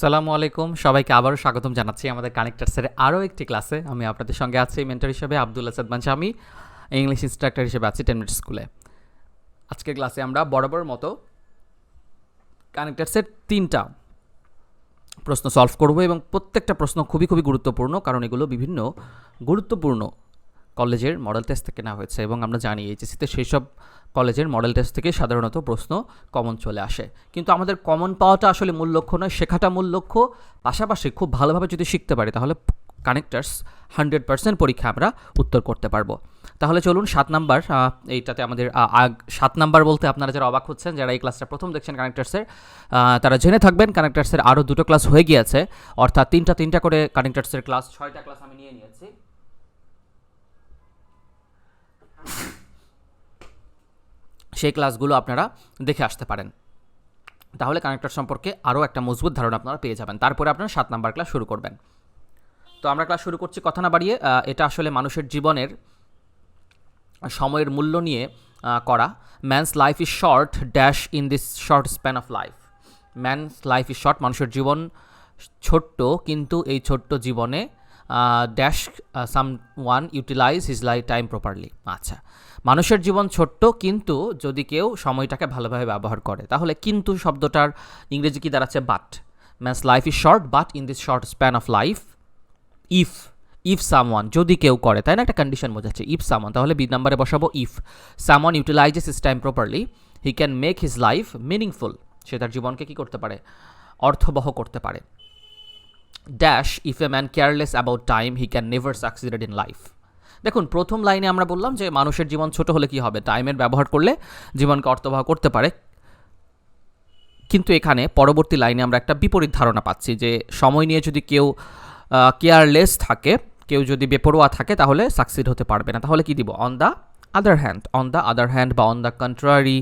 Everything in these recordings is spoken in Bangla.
আসসালামু আলাইকুম, সবাইকে আবারও স্বাগতম জানাচ্ছি আমাদের কানেক্টার্সের আরও একটি ক্লাসে। আমি আপনাদের সঙ্গে আছি মেন্টর হিসেবে আব্দুল্লাহ সাদমান আমি ইংলিশ ইনস্ট্রাক্টর হিসেবে আছি 10 মিনিট স্কুলে। আজকের ক্লাসে আমরা বরাবর মতো কানেক্টার্সের 3টা প্রশ্ন সলভ করব এবং প্রত্যেকটা প্রশ্ন খুবই গুরুত্বপূর্ণ, কারণ এগুলো বিভিন্ন গুরুত্বপূর্ণ কলেজের মডেল টেস্ট থেকে নেওয়া হয়েছে এবং আমরা জানি এইচএসসিতে সেই সব কলেজের মডেল টেস্ট থেকে সাধারণত প্রশ্ন কমন চলে আসে। কিন্তু আমাদের কমন পাওয়াটা আসলে মূল লক্ষ্য নয়, শেখাটা মূল লক্ষ্য। পাশাপাশি খুব ভালোভাবে যদি শিখতে পারি তাহলে কানেক্টার্স 100% পরীক্ষা আমরা উত্তর করতে পারবো। তাহলে চলুন 7 নাম্বার, এইটাতে আমাদের 7 নাম্বার বলতে আপনারা যারা অবাক হচ্ছেন, যারা এই ক্লাসটা প্রথম দেখছেন কানেক্টার্সের, তারা জেনে থাকবেন কানেক্টার্সের আরও 2টো ক্লাস হয়ে গিয়েছে, অর্থাৎ 3টা করে কানেক্টার্সের ক্লাস, 6টা ক্লাস আমি নিয়ে নিয়েছি। সেই ক্লাসগুলো আপনারা দেখে আসতে পারেন, তাহলে কানেক্টর সম্পর্কে আরও একটা মজবুত ধারণা আপনারা পেয়ে যাবেন। তারপরে আপনারা 7 নাম্বার ক্লাস শুরু করবেন। তো আমরা ক্লাস শুরু করছি কথা না বাড়িয়ে। এটা আসলে মানুষের জীবনের সময়ের মূল্য নিয়ে করা। Man's life is short dash in this short span of life. Man's life is short, মানুষের জীবন ছোট্ট, কিন্তু এই ছোট্ট জীবনে dash someone utilise his lifetime properly. আচ্ছা, মানুষের জীবন ছোট্ট, কিন্তু যদি কেউ সময়টাকে ভালোভাবে ব্যবহার করে, তাহলে কিন্তু শব্দটার ইংরেজি কি দাঁড়াচ্ছে? But. Man's life is short but in this short span of life if someone, যদি কেউ করে, তাই না, একটা কন্ডিশন বোঝাচ্ছে। ইফ সামওয়ান, তাহলে বি নাম্বারে বসাবো if someone utilises his time properly he can make his life meaningful. সে তার জীবনকে কি করতে পারে? অর্থবহ করতে পারে। Dash if a man careless about time he can never succeeded in life. দেখুন, প্রথম লাইনে আমরা বললাম যে মানুষের জীবন ছোট হলে কি হবে? টাইমের ব্যবহার করলে জীবনকে অর্থবহ করতে পারে। কিন্তু এখানে পরবর্তী লাইনে আমরা একটা বিপরীত ধারণা পাচ্ছি যে সময় নিয়ে যদি কেউ কেয়ারলেস থাকে, কেউ যদি বেপরোয়া থাকে, তাহলে সাকসিড হতে পারবে না। তাহলে কি দিব? অন দ্য আদার হ্যান্ড বা অন দ্য কন্ট্রারি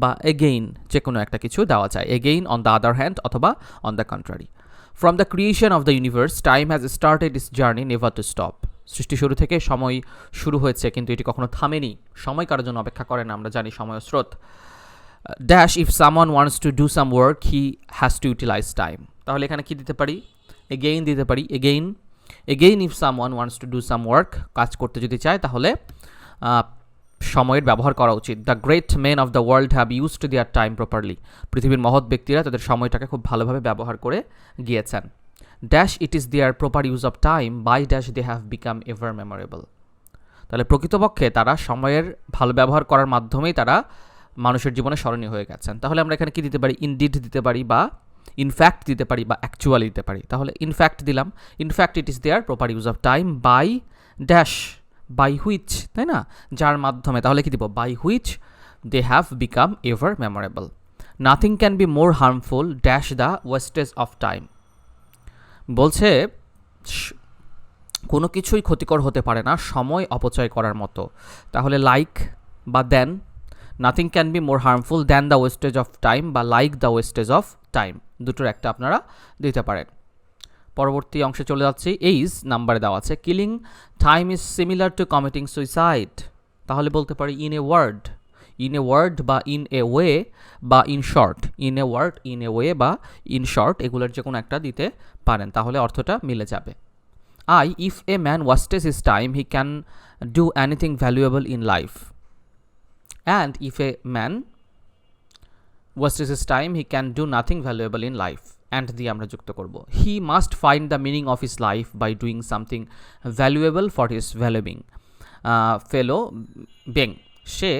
বা এগেইন, যে কোনো একটা কিছু দেওয়া যায়। Again, on the other hand অথবা on the contrary. From the creation of the universe time has started its journey never to stop. সৃষ্টি শুরু থেকে সময় শুরু হয়েছে, কিন্তু এটি কখনো থামেনি। সময় কারোর জন্য অপেক্ষা করে না, আমরা জানি সময় স্রোত। Dash if someone wants to do some work he has to utilise time. তাহলে এখানে কি দিতে পারি? এগেইন দিতে পারি। Again if someone wants to do some work, কাজ করতে যদি চায় তাহলে সময়ের ব্যবহার করা উচিত। The great men of the world have used their time properly. পৃথিবীর মহৎ ব্যক্তিরা তাদের সময়টাকে খুব ভালোভাবে ব্যবহার করে গিয়েছেন। Dash it is their proper use of time by dash they have become ever memorable. তাহলে প্রকৃতপক্ষে তারা সময়ের ভালো ব্যবহার করার মাধ্যমেই তারা মানুষের জীবনে স্মরণীয় হয়ে গেছেন। তাহলে আমরা এখানে কি দিতে পারি? ইনডিড দিতে পারি, বা ইনফ্যাক্ট দিতে পারি, বা অ্যাকচুয়ালি দিতে পারি। তাহলে ইনফ্যাক্ট দিলাম। In fact it is their proper use of time by dash, by which, তাই না, যার মাধ্যমে। তাহলে কি দিব? By which they have become ever memorable. Nothing can be more harmful dash the wastage of time. বলছে কোনো কিছুই ক্ষতিকর হতে পারে না সময় অপচয় করার মতো। তাহলে লাইক বা then, nothing can be more harmful than the wastage of time বা like the wastage of time, দুটোর একটা আপনারা দিতে পারেন। পরবর্তী অংশে চলে যাচ্ছি। এইজ নাম্বারে দেওয়া আছে killing time is similar to committing suicide. তাহলে বলতে পারি ইন এ ওয়ার্ড বা ইন এ ওয়ে বা in short. In a word, in a way বা ইন শর্ট, এগুলোর যে কোনো একটা দিতে পারেন, তাহলে অর্থটা মিলে যাবে। If a man wastage his time he can do anything valuable in life. And if a man wastage his time he can do nothing valuable in life. And দিয়ে আমরা যুক্ত করব। He must find the meaning of his life by doing something valuable for his fellow being. সে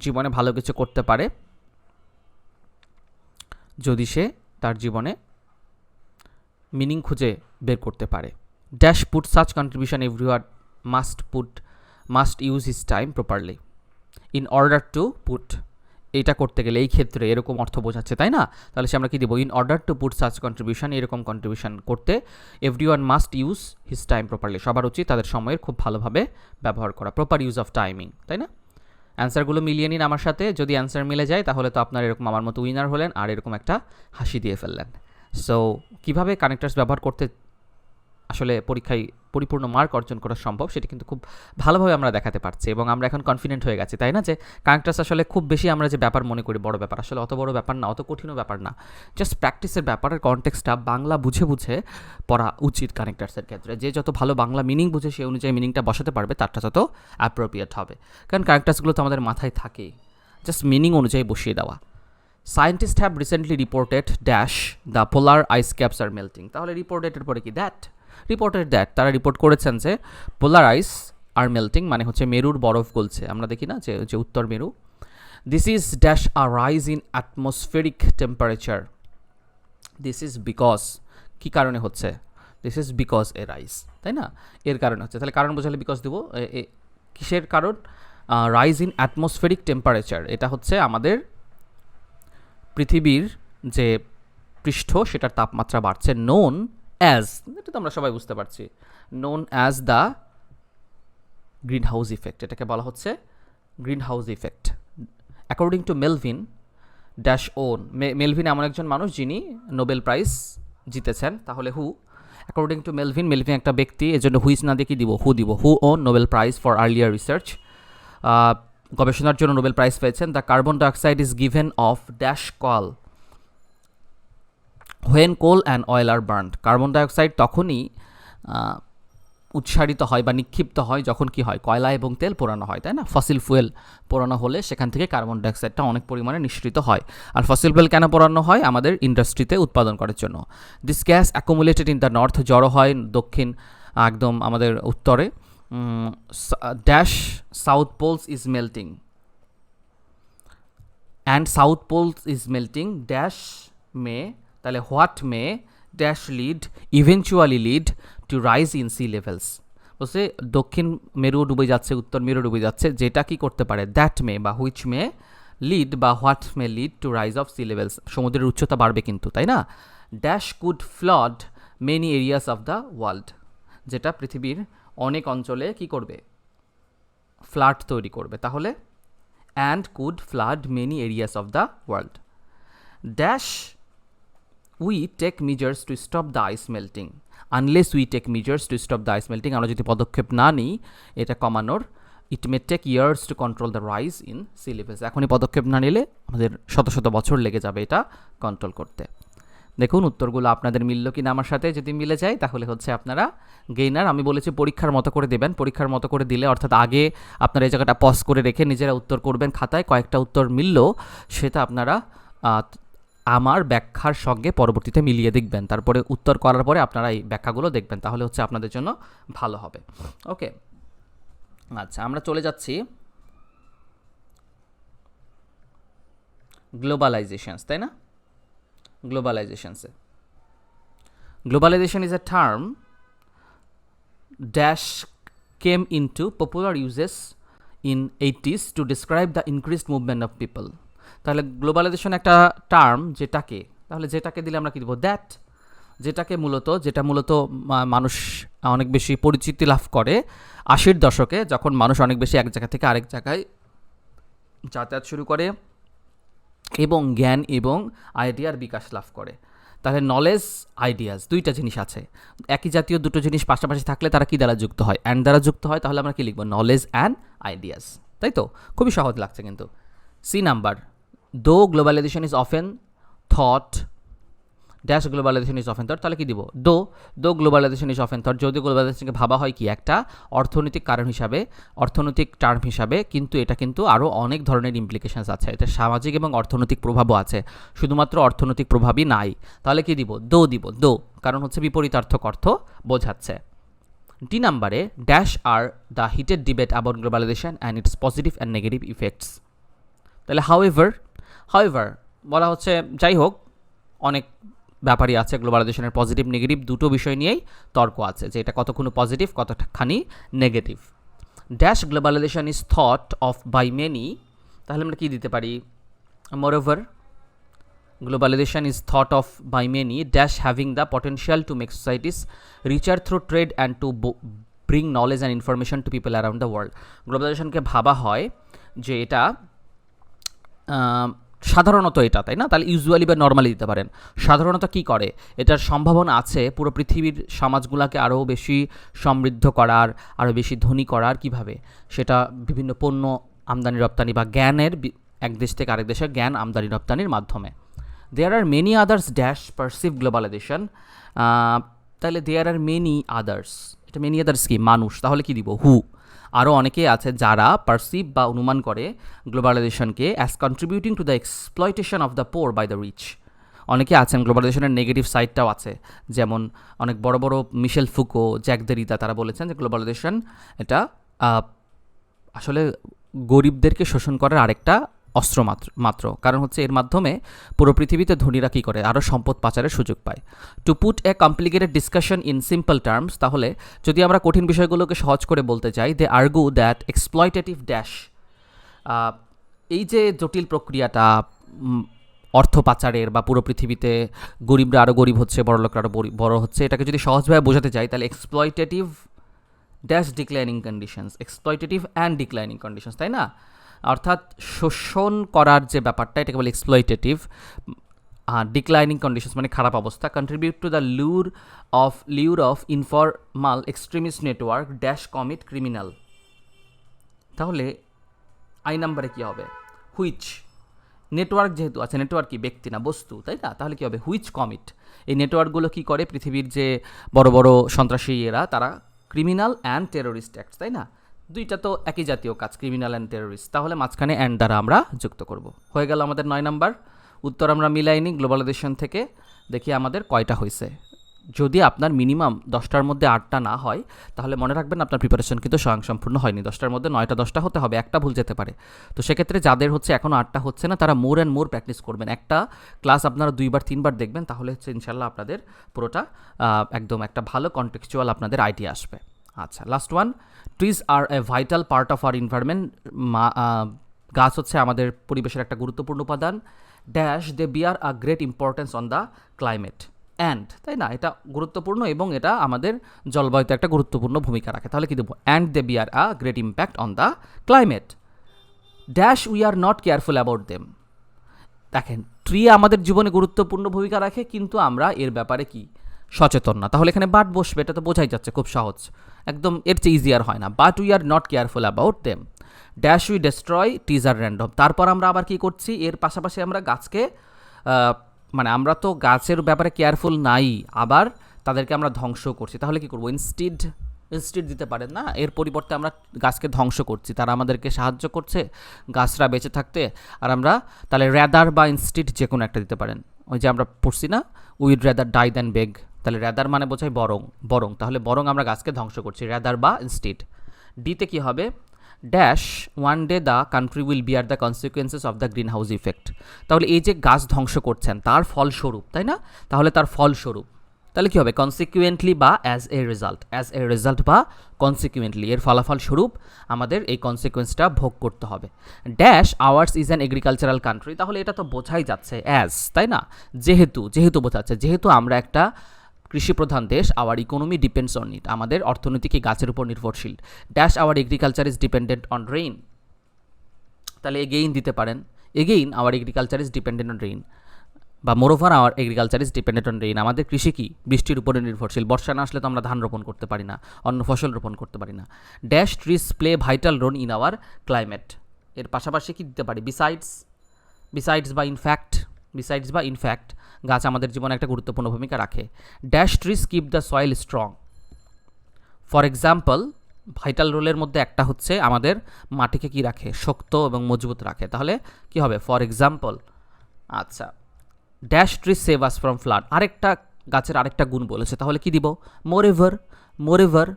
জীবনে ভালো কিছু করতে পারে যদি সে তার জীবনে মিনিং খুঁজে বের করতে পারে। Dash put such contribution everyone must use his time properly in order to put. এইটা করতে গেলে এই ক্ষেত্রে এরকম অর্থ বোঝাচ্ছে, তাই না? তাহলে সে আমরা কি দিব? In order to put such contribution, এরকম কন্ট্রিবিউশন করতে everyone must use his time properly, সবার উচিত তাদের সময়ের খুব ভালোভাবে ব্যবহার করা। প্রপার ইউজ অফ টাইমিং, তাই না? অ্যান্সারগুলো মিলিয়ে নিন আমার সাথে। যদি অ্যান্সার মিলে যায় তাহলে তো আপনার এরকম আমার মতো উইনার হলেন, আর এরকম একটা হাসি দিয়ে ফেললেন। সো কীভাবে কানেক্টার্স ব্যবহার করতে আসলে পরিপূর্ণ মার্ক অর্জন করা সম্ভব সেটি কিন্তু খুব ভালোভাবে আমরা দেখাতে পারছি এবং আমরা এখন কনফিডেন্ট হয়ে গেছি, তাই না? যে কানেক্টার্স আসলে খুব বেশি আমরা যে ব্যাপার মনে করি বড় ব্যাপার, আসলে অত বড় ব্যাপার না, অত কঠিনও ব্যাপার না, জাস্ট প্র্যাকটিসের ব্যাপারের কনটেক্সটটা বাংলা বুঝে বুঝে পড়া উচিত কানেক্টার্সের ক্ষেত্রে। যে যত ভালো বাংলা মিনিং বুঝে সেই অনুযায়ী মিনিংটা বসাতে পারবে তারটা তত অ্যাপ্রোপ্রিয়েট হবে, কারণ কানেক্টার্সগুলো তো আমাদের মাথায় থাকে, জাস্ট মিনিং অনুযায়ী বসিয়ে দেওয়া। Scientists have recently reported dash the polar ice caps are melting. তাহলে রিপোর্টেডের পরে কি দ্যাট, রিপোর্টেড দ্যাট, তারা রিপোর্ট করেছেন যে পোলার আইস আর মেল্টিং মানে হচ্ছে মেরুর বরফ গলছে, আমরা দেখি না যে উত্তর মেরু। This is dash a rise in atmospheric temperature, this is because, কী কারণে হচ্ছে, this is because a rise, তাই না? এর কারণে হচ্ছে, তাহলে কারণ বোঝালে বিকজ দেবো। কিসের কারণ? রাইজ ইন অ্যাটমসফেরিক টেম্পারেচার, এটা হচ্ছে আমাদের পৃথিবীর যে পৃষ্ঠ সেটার তাপমাত্রা বাড়ছে, নোন অ্যাজ, এটা তো আমরা সবাই বুঝতে পারছি, known as the greenhouse effect, এটাকে বলা হচ্ছে greenhouse effect. According to Melvin dash won, Melvin এমন একজন মানুষ যিনি নোবেল প্রাইজ জিতেছেন, তাহলে who, according to Melvin, Melvin একটা ব্যক্তি, এজন্য হুইজ না দিয়ে কি দিব, হু দিব, who won Nobel prize for earlier research, গবেষণার জন্য নোবেল প্রাইজ পেয়েছেন। The carbon dioxide is given off dash coal when coal and oil are burned, carbon dioxide তখনই উৎসারিত হয় বা নিক্ষিপ্ত হয় যখন কি হয়, কয়লা এবং তেল পোড়ানো হয়, তাই না? ফসিল ফুয়েল পোড়ানো হলে সেখান থেকে কার্বন ডাইঅক্সাইডটা অনেক পরিমাণে নিঃসৃত হয়। আর ফসিল ফুয়েল কেন পোড়ানো হয়? আমাদের ইন্ডাস্ট্রিতে উৎপাদন করার জন্য। This gas accumulated in the north, জড়ো হয় দক্ষিণ একদম আমাদের উত্তরে। Dash south poles is melting and south poles is melting dash may, তাহলে what may dash lead eventually lead to rise in sea levels, বলছে দক্ষিণ মেরু ডুবে যাচ্ছে, উত্তর মেরু ডুবে যাচ্ছে, যেটা কি করতে পারে, দ্যাট মে বা হুইচ মে লিড বা what may lead to rise of sea levels, সমুদ্রের উচ্চতা বাড়বে কিন্তু, তাই না? Dash could flood many areas of the world, যেটা পৃথিবীর অনেক অঞ্চলে কি করবে, ফ্লাড তৈরি করবে, তাহলে and could flood many areas of the world. Dash we take measures to stop the ice melting, unless we take measures to stop the ice melting, আমরা যদি পদক্ষেপ না নিই এটা কমানোর, it may take years to control the rise in sea levels, এখনই পদক্ষেপ না নিলে আমাদের শত শত বছর লেগে যাবে এটা কন্ট্রোল করতে। দেখুন উত্তরগুলো আপনাদের মিলল কি না আমার সাথে, যদি মিলে যায় তাহলে হচ্ছে আপনারা গেইনার। আমি বলেছি পরীক্ষার মতো করে দেবেন, পরীক্ষার মতো করে দিলে অর্থাৎ আগে আপনারা এই জায়গাটা পজ করে রেখে নিজেরা উত্তর করবেন খাতায়, কয়েকটা উত্তর মিলল সেটা আপনারা আমার ব্যাখ্যার সঙ্গে পরবর্তীতে মিলিয়ে দেখবেন, তারপরে উত্তর করার পরে আপনারা এই ব্যাখ্যাগুলো দেখবেন, তাহলে হচ্ছে আপনাদের জন্য ভালো হবে। ওকে, আচ্ছা আমরা চলে যাচ্ছি গ্লোবালাইজেশনস, তাই না? গ্লোবালাইজেশনসে, globalisation is a term dash came into popular uses in 80s to describe the increased movement of people. তাহলে গ্লোবালাইজেশন একটা টার্ম, যেটাকে, তাহলে যেটাকে দিলে আমরা কি দেবো, দ্যাট, যেটা মূলত মানুষ অনেক বেশি পরিচিতি লাভ করে 80-র দশকে, যখন মানুষ অনেক বেশি এক জায়গা থেকে আরেক জায়গায় যাতায়াত শুরু করে এবং জ্ঞান এবং আইডিয়ার বিকাশ লাভ করে। তাহলে নলেজ, আইডিয়াস দুইটা জিনিস আছে, একই জাতীয় দুটো জিনিস পাশাপাশি থাকলে তারা কি দ্বারা যুক্ত হয়, অ্যান্ড দ্বারা যুক্ত হয়, তাহলে আমরা কি লিখবো, নলেজ অ্যান্ড আইডিয়াস, তাই তো? খুবই সহজ লাগছে কিন্তু। C number, though globalisation is often thought dash globalisation is often thought, তাহলে কি দিব, দো গ্লোবালাইজেশন ইজ অফেন থট, যদি গ্লোবালাইজেশনকে ভাবা হয় কি একটা অর্থনৈতিক কারণ হিসাবে, অর্থনৈতিক টার্ম হিসাবে, কিন্তু এটা কিন্তু আরও অনেক ধরনের ইমপ্লিকেশনস আছে, এটা সামাজিক এবং অর্থনৈতিক প্রভাবও আছে, শুধুমাত্র অর্থনৈতিক প্রভাবই নাই, তাহলে কি দিব, দো, কারণ হচ্ছে বিপরীতার্থক অর্থ বোঝাচ্ছে। ডি নাম্বারে, dash are the heated debate about globalisation and its positive and negative effects, তাহলে হাউএভার বলা হচ্ছে, যাই হোক অনেক ব্যাপারই আছে, গ্লোবালাইজেশনের পজিটিভ নেগেটিভ দুটো বিষয় নিয়েই তর্ক আছে, যে এটা কতখানি পজিটিভ কতখানি negative. Dash globalisation is thought of by many, তাহলে আমরা কি দিতে পারি, moreover globalisation is thought of by many dash having the potential to make societies richer through trade and to bring knowledge and information to people around the world. গ্লোবালাইজেশনকে ভাবা হয় যে এটা সাধারণত এটা, তাই না? তাহলে ইউজুয়ালি বা নর্মালি দিতে পারেন। সাধারণত কি করে, এটার সম্ভাবনা আছে পুরো পৃথিবীর সমাজগুলোকে আরও বেশি সমৃদ্ধ করার, আরও বেশি ধনী করার। কিভাবে? সেটা বিভিন্ন পণ্য আমদানি রপ্তানি বা জ্ঞানের এক দেশ থেকে আরেক দেশে জ্ঞান আমদানি রপ্তানির মাধ্যমে। There are many others dash perceive globalisation. তাহলে দেয়ার আর মেনি আদার্স, এটা মেনি আদার্স কি? মানুষ। তাহলে কি দিব? হু। আরও অনেকেই আছে যারা পারসিভ বা অনুমান করে গ্লোবালাইজেশনকে as contributing to the exploitation of the poor by the rich. অনেকে আছেন, গ্লোবালাইজেশনের নেগেটিভ সাইডটাও আছে, যেমন অনেক বড় বড় মিশেল ফুকো, জ্যাক দেরিতা, তারা বলেছেন যে গ্লোবালাইজেশন এটা আসলে গরিবদেরকে শোষণ করার আরেকটা অস্ত্র মাত্র। কারণ হচ্ছে এর মাধ্যমে পুরো পৃথিবীতে ধনীরা কী করে, আরও সম্পদ পাচারের সুযোগ পায়। To put a complicated discussion in simple terms, তাহলে যদি আমরা কঠিন বিষয়গুলোকে সহজ করে বলতে চাই, দে আর্গু দ্যাট এক্সপ্লয়টেটিভ ড্যাশ, এই যে জটিল প্রক্রিয়াটা অর্থ পাচারের বা পুরো পৃথিবীতে গরিবরা আরও গরিব হচ্ছে, বড়লোকরা আরও বড় হচ্ছে, এটাকে যদি সহজভাবে বোঝাতে চাই তাহলে exploitative dash declining conditions, exploitative and declining conditions, তাই না? অর্থাৎ শোষণ করার যে ব্যাপারটা, এটাকে বলে এক্সপ্লয়টেটিভ। ডিক্লাইনিং কন্ডিশনস মানে খারাপ অবস্থা। Contribute to the lure of informal extremist network dash commit criminal. তাহলে আই নাম্বারে কী হবে? হুইচ। নেটওয়ার্ক যেহেতু আছে, নেটওয়ার্ক কি ব্যক্তি না বস্তু, তাই না? তাহলে কী হবে? Which commit. এই নেটওয়ার্কগুলো কী করে? পৃথিবীর যে বড় বড় সন্ত্রাসী এরা, তারা ক্রিমিনাল অ্যান্ড টেরোরিস্ট অ্যাক্টস, তাই না? দুইটা তো একই জাতীয় কাজ, ক্রিমিনাল অ্যান্ড টেরোরিস্ট। তাহলে মাঝখানে অ্যান্ড দ্বারা আমরা যুক্ত করব। হয়ে গেল আমাদের 9 নাম্বার। উত্তর আমরা মিলাইনি গ্লোবালাইজেশন থেকে। দেখি আমাদের কয়টা হয়েছে। যদি আপনার মিনিমাম 10টার মধ্যে 8টা না হয়, তাহলে মনে রাখবেন আপনার প্রিপারেশন কিন্তু স্বয়ংসম্পূর্ণ হয়নি। 10টার মধ্যে 9টা 10টা হতে হবে, একটা ভুল যেতে পারে। তো সেক্ষেত্রে যাদের হচ্ছে এখনও 8টা হচ্ছে না, তারা মোর অ্যান্ড মোর প্র্যাকটিস করবেন। একটা ক্লাস আপনারা 2বার 3বার দেখবেন, তাহলে হচ্ছে ইনশাল্লাহ আপনাদের পুরোটা একদম একটা ভালো কন্টেক্সচুয়াল আপনাদের আইডিয়া আসবে। আচ্ছা, last one. Trees are a vital part of our environment. গাছ হচ্ছে আমাদের পরিবেশের একটা গুরুত্বপূর্ণ উপাদান। Dash they bear a great importance on the climate and, তাই না? এটা গুরুত্বপূর্ণ এবং এটা আমাদের জলবায়ুতে একটা গুরুত্বপূর্ণ ভূমিকা রাখে। তাহলে কি দেবো? And they bear a great impact on the climate. Dash we are not careful about them. দেখেন, ট্রি আমাদের জীবনে গুরুত্বপূর্ণ ভূমিকা রাখে, কিন্তু আমরা এর ব্যাপারে কি সচেতন না। তাহলে এখানে বাট বসবে, এটা তো বোঝাই যাচ্ছে, খুব সহজ, একদম এর চেয়ে ইজিয়ার হয় না। But we are not careful about them. Dash we destroy trees are random. তারপর আমরা আবার কি করছি, এর পাশাপাশি আমরা গাছকে মানে আমরা তো গাছের ব্যাপারে কেয়ারফুল নাই, আবার তাদেরকে আমরা ধ্বংস করছি। তাহলে কি করবো? ইনস্টিড দিতে পারেন না, এর পরিবর্তে আমরা গাছকে ধ্বংস করছি। তারা আমাদেরকে সাহায্য করছে গাছরা বেঁচে থাকতে, আর আমরা তাহলে র্যাদার বা ইনস্টিড যে কোনো একটা দিতে পারেন। ওই যে আমরা পড়ছি না, উইড র্যাদার ডাই দ্যান বেগ, তাহলে র্যাদার মানে বোঝায় বরং, তাহলে বরং আমরা গাছকে ধ্বংস করছি, র্যাদার বা ইনস্টিড। ডিতে কি হবে? Dash one day the country will bear the consequences of the greenhouse effect. তাহলে এই যে গাছ ধ্বংস করছেন তার ফলস্বরূপ, তাই না? তাহলে তার ফলস্বরূপ, তাহলে কী হবে? কনসিকুয়েন্টলি বা অ্যাজ এ রেজাল্ট বা কনসিকুয়েন্টলি, এর ফলাফল স্বরূপ আমাদের এই কনসিকুয়েন্সটা ভোগ করতে হবে। Dash hours is an agricultural country. তাহলে এটা তো বোঝাই যাচ্ছে অ্যাজ, তাই না? যেহেতু বোঝাচ্ছে, যেহেতু আমরা একটা কৃষিপ্রধান দেশ, our economy depends on it, আমাদের অর্থনীতি কি গাছের উপর নির্ভরশীল। Dash our agriculture is dependent on rain. তাহলে এগেইন দিতে পারেন, again our agriculture is dependent on rain, বা moreover our agriculture is dependent on rain. আমাদের কৃষি কি বৃষ্টির উপরে নির্ভরশীল। বর্ষা না আসলে তো আমরা ধান রোপণ করতে পারি না, অন্য ফসল রোপণ করতে পারি না। Dash trees play vital role in our climate. এর পাশাপাশি কি দিতে পারি? বিসাইডস বা ইনফ্যাক্ট গাছ আমাদের জীবনে একটা গুরুত্বপূর্ণ ভূমিকা রাখে। Dash trees keep the soil strong. For example, vital রোলের মধ্যে একটা হচ্ছে আমাদের মাটিকে কি রাখে? শক্ত এবং মজবুত রাখে। তাহলে কি হবে? For example. আচ্ছা, dash trees save us from flood. আরেকটা গাছের আরেকটা গুণ বলেছে, তাহলে কি দিব? মোরেভার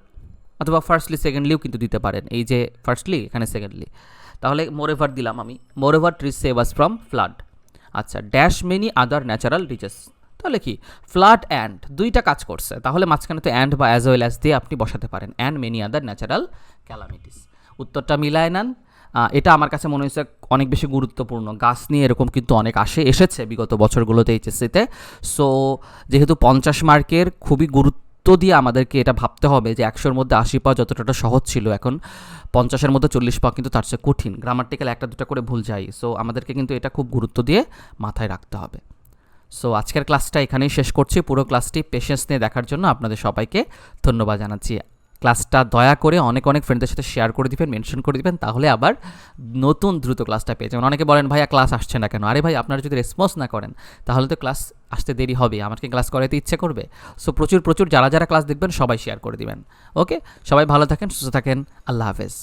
অথবা ফার্স্টলি সেকেন্ডলিও কিন্তু দিতে পারেন। এই যে ফার্স্টলি, এখানে সেকেন্ডলি, তাহলে মোরেভার দিলাম আমি। Moreover trees save us from flood. আচ্ছা, dash many other natural riches. তাহলে কি? ফ্লাড অ্যান্ড, দুইটা কাজ করছে, তাহলে মাঝখানে তো অ্যান্ড বা অ্যাজ ওয়েল অ্যাজ দিয়ে আপনি বসাতে পারেন, and many other natural calamities. উত্তরটা মিলায় নেন। এটা আমার কাছে মনে হয়েছে অনেক বেশি গুরুত্বপূর্ণ। গাছ নিয়ে এরকম কিন্তু অনেক এসেছে বিগত বছরগুলোতে এইচএসসিতে। সো যেহেতু 50 মার্কের খুবই গুরুত্ব দিয়ে আমাদেরকে এটা ভাবতে হবে যে 100-র মধ্যে 80 পাওয়া যতটা সহজ ছিল, এখন 50-এর মধ্যে 40 পাওয়া কিন্তু তার চেয়ে কঠিন। গ্রামাটিক্যাল একটা দুটা করে ভুল যায়। সো আমাদেরকে কিন্তু এটা খুব গুরুত্ব দিয়ে মাথায় রাখতে হবে। সো আজকের ক্লাসটা এখানেই শেষ করছি। পুরো ক্লাসটি পেশেন্স নিয়ে দেখার জন্য আপনাদের সবাইকে ধন্যবাদ জানাচ্ছি। ক্লাসটা দয়া করে অনেক অনেক ফ্রেন্ডদের সাথে শেয়ার করে দিবেন, মেনশন করে দিবেন, তাহলে আবার নতুন দ্রুত ক্লাসটা পেয়ে যাবেন। অনেকে বলেন ভাইয়া ক্লাস আসছে না কেন? আরে ভাই, আপনারা যদি রেসপন্স না করেন তাহলে তো ক্লাস আসতে দেরি হবে, আমাকে ক্লাস করাতে ইচ্ছে করবে। সো প্রচুর প্রচুর যারা যারা ক্লাস দেখবেন সবাই শেয়ার করে দিবেন। ওকে, সবাই ভালো থাকেন, সুস্থ থাকেন, আল্লাহ হাফেজ।